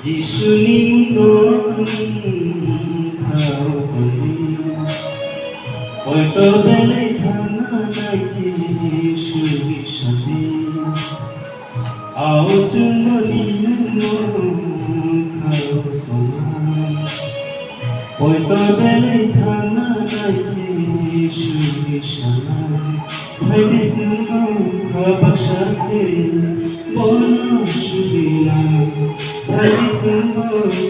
যিশুনি হয়তো বেলে খানা নাকি সুরি সাথে আও চুমনি হয়তো বেলে খানা নাকি সুরি সাথে ভাইবে সিংহ খাবার সাথে বলো সুরি না ভাইবে সিংহ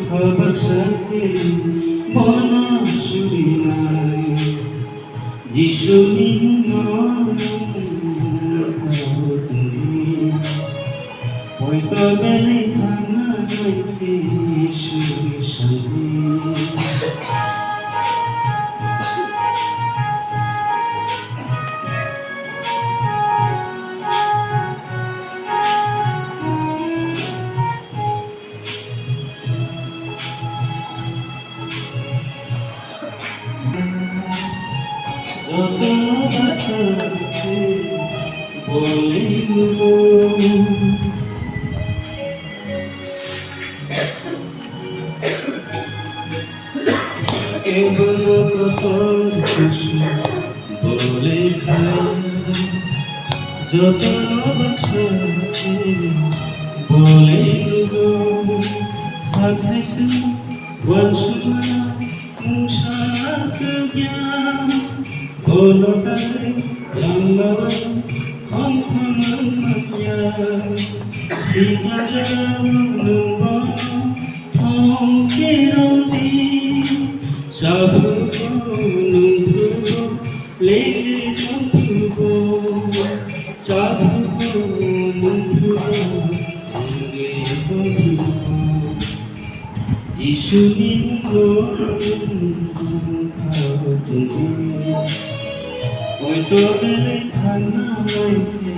খাবার সাথে বলো সুরি না যিশু হয়তো বেলে খানা নাইতে সুরে সাথে যত বাসাতে বলে কেবল কত বলে যত বাসাতে বলে success ওয়ানসুনা Mushasugyan Olotare Yamlawa Khonkhonamaya Sigajamunumbo Thongkiroti Sabukonumbo Leke Chontubo Sabukonumbo Leke Chontubo যিশুনি হয়তো বেলে খানা নাইতে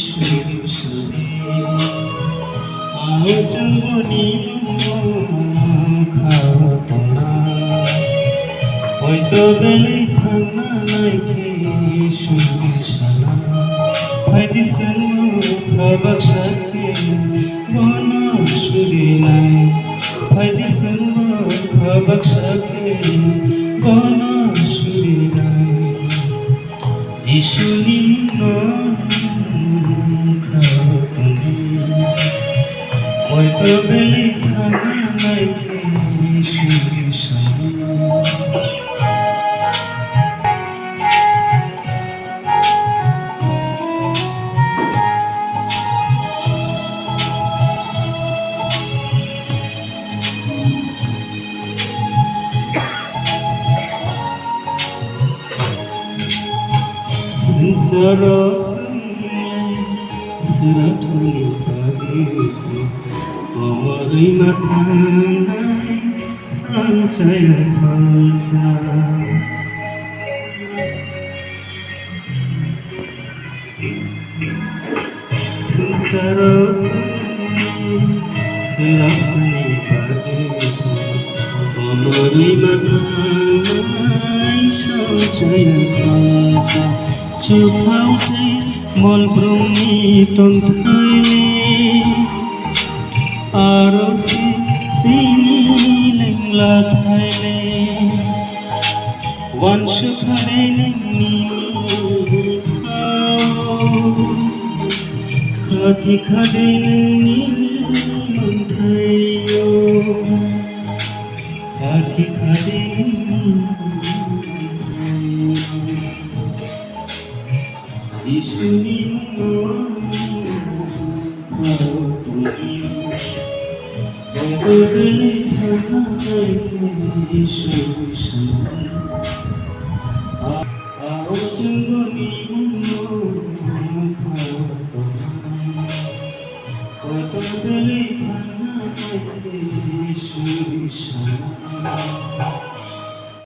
সুরে সুরে আও চুমনি খাওয়া হয়তো বেলে খানা নাইতে সুরে সারা হয়তো সিংহ খাবার সাথে বনো সুরে নাই হয়তো সিংহ খাবার সাথে বনো সুরে নাই যিশুনি খাও তুমি হয়তো বেলে খানা নাইতে সুরে সারা Serap seni pagisi Omori matangai Sancaya salsa Serap seni pagisi Omori matangai Sancaya salsa Chupau se mol brumi tontaile aro se sini lengla thaile wan shukhare nengni khati khade nengni manthayo khati khade nengni যিশুনি বেলে খানা নাইতে সুরে সারা আও চুমনি হয়তো বেলে খানা নাইতে সুরে সারা